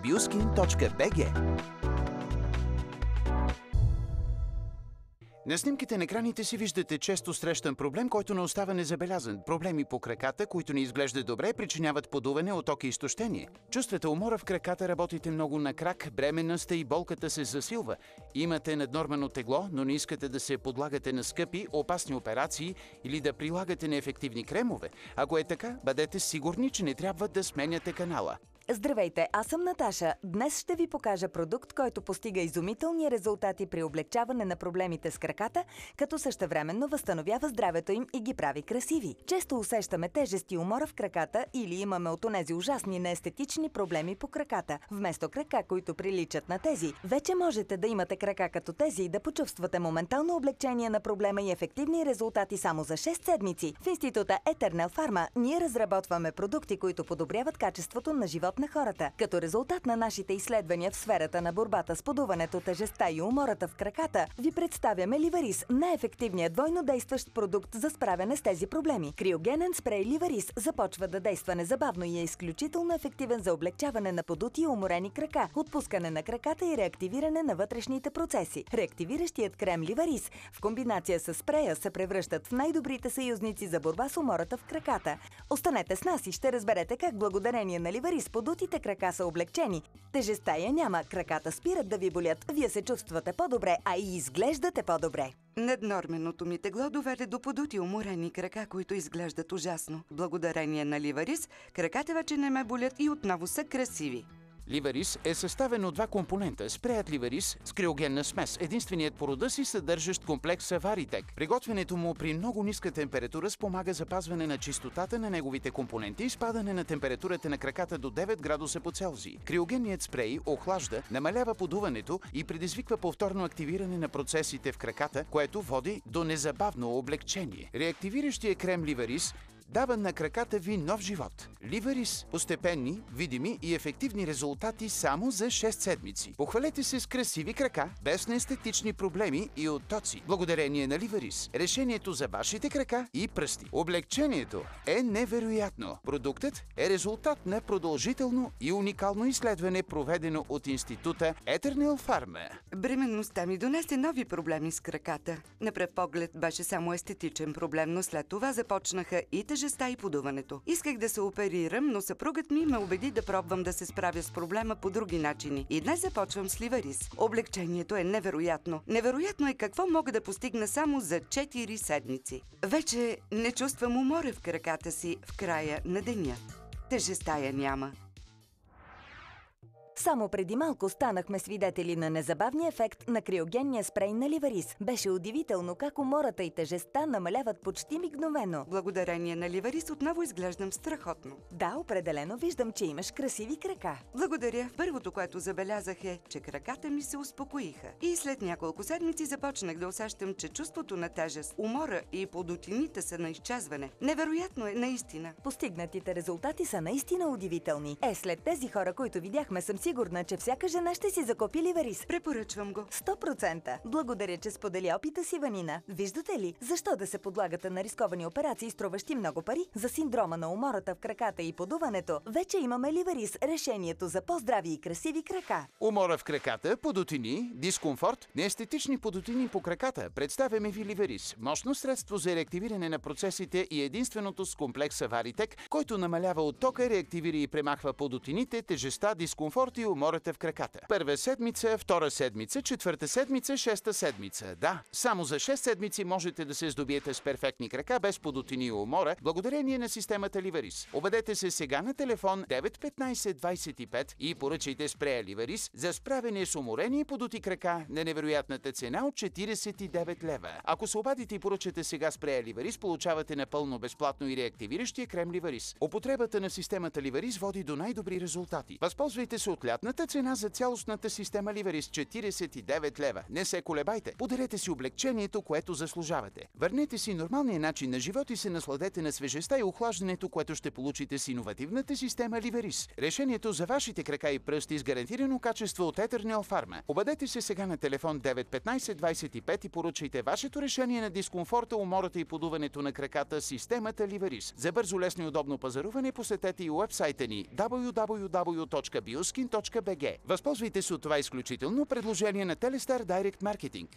bioskin.bg. На снимките на екраните си виждате често срещан проблем, който не остава незабелязан. Проблеми по краката, които не изглеждат добре, причиняват подуване, оток и изтощение. Чувствате умора в краката, работите много на крак, бременна сте и болката се засилва. Имате наднормено тегло, но не искате да се подлагате на скъпи, опасни операции или да прилагате неефективни кремове. Ако е така, бъдете сигурни, че не трябва да сменяте канала. Здравейте, аз съм Наташа. Днес ще ви покажа продукт, който постига изумителни резултати при облегчаване на проблемите с краката, като същевременно възстановява здравето им и ги прави красиви. Често усещаме тежест и умора в краката или имаме от онези ужасни неестетични проблеми по краката. Вместо крака, които приличат на тези, вече можете да имате крака като тези и да почувствате моментално облегчение на проблема и ефективни резултати само за 6 седмици. В института Eternal Pharma ние разработваме продукти, които подобряват качеството на живот на хората. Като резултат на нашите изследвания в сферата на борбата с подуването, тежестта и умората в краката, ви представяме Ливарис, най-ефективният двойно действащ продукт за справяне с тези проблеми. Криогенен спрей Ливарис започва да действа незабавно и е изключително ефективен за облегчаване на подути и уморени крака, отпускане на краката и реактивиране на вътрешните процеси. Реактивиращият крем Ливарис в комбинация с спрея се превръщат в най-добрите съюзници за борба с умората в краката. Останете с нас и ще разберете как благодарение на Ливарис подутите крака са облегчени. Тежестта я няма, краката спират да ви болят, вие се чувствате по-добре, а и изглеждате по-добре. Наднорменото ми тегло доведе до подути уморени крака, които изглеждат ужасно. Благодарение на Ливарис, краката вече не ме болят и отново са красиви. Ливарис е съставен от два компонента. Спреят Ливарис с криогенна смес, единственият по рода си съдържащ комплекса Варитек. Приготвянето му при много ниска температура спомага запазване на чистотата на неговите компоненти и спадане на температурата на краката до 9 градуса по Целзий. Криогенният спрей охлажда, намалява подуването и предизвиква повторно активиране на процесите в краката, което води до незабавно облегчение. Реактивиращия крем Ливарис дава на краката ви нов живот. Ливарис – постепенни, видими и ефективни резултати само за 6 седмици. Похвалете се с красиви крака, без неестетични проблеми и оттоци. Благодарение на Ливарис, решението за вашите крака и пръсти. Облегчението е невероятно. Продуктът е резултат на продължително и уникално изследване, проведено от института Eternal Pharma. Бременността ми донесе нови проблеми с краката. На пръв поглед беше само естетичен проблем, но след това започнаха и тежестта и подуването. Исках да се оперирам, но съпругът ми ме убеди да пробвам да се справя с проблема по други начини. И днес започвам с Ливарис. Облегчението е невероятно. Невероятно е какво мога да постигна само за 4 седмици. Вече не чувствам умора в краката си в края на деня. Тежестта я няма. Само преди малко станахме свидетели на незабавния ефект на криогенния спрей на Ливарис. Беше удивително как умората и тежестта намаляват почти мигновено. Благодарение на Ливарис отново изглеждам страхотно. Да, определено виждам, че имаш красиви крака. Благодаря. Първото, което забелязах е, че краката ми се успокоиха. И след няколко седмици започнах да усещам, че чувството на тежест, умора и подутините са на изчезване. Невероятно е, наистина. Постигнатите резултати са наистина удивителни. След тези хора, които видяхме, съм сигурна, че всяка жена ще си закупи Ливарис. Препоръчвам го. 100%. Благодаря, че сподели опита си, Ванина. Виждате ли, защо да се подлагате на рисковани операции, струващи много пари? За синдрома на умората в краката и подуването, вече имаме Ливарис, решението за по-здрави и красиви крака. Умора в краката, подутини, дискомфорт, неестетични подутини по краката. Представяме ви Ливарис. Мощно средство за реактивиране на процесите и единственото с комплекса Варитек, който намалява оттока, реактивира и премахва подутините, тежестта, дискомфорт и умората в краката. Първа седмица, втора седмица, четвърта седмица, шеста седмица. Да, само за 6 седмици можете да се здобиете с перфектни крака без подутини и умора, благодарение на системата Ливарис. Обадете се сега на телефон 915-25 и поръчайте спрея Ливарис за справяне с уморени и подути крака на невероятната цена от 49 лева. Ако се обадите и поръчате сега спрея Ливарис, получавате напълно безплатно и реактивиращия крем Ливарис. Употребата на системата Ливарис води до най-добри резултати. Възползвайте се от лятната цена за цялостната система Ливарис 49 лева. Не се колебайте. Подарете си облегчението, което заслужавате. Върнете си нормалния начин на живот и се насладете на свежестта и охлаждането, което ще получите с иновативната система Ливарис. Решението за вашите крака и пръсти с гарантирано качество от Eternal Pharma. Обадете се сега на телефон 915-25 и поръчайте вашето решение на дискомфорта, умората и подуването на краката с системата Ливарис. За бързо, лесно и удобно пазаруване посетете и уебсайта ни www.bioskin.bg. Възползвайте се от това изключително предложение на Телестар Direct Marketing.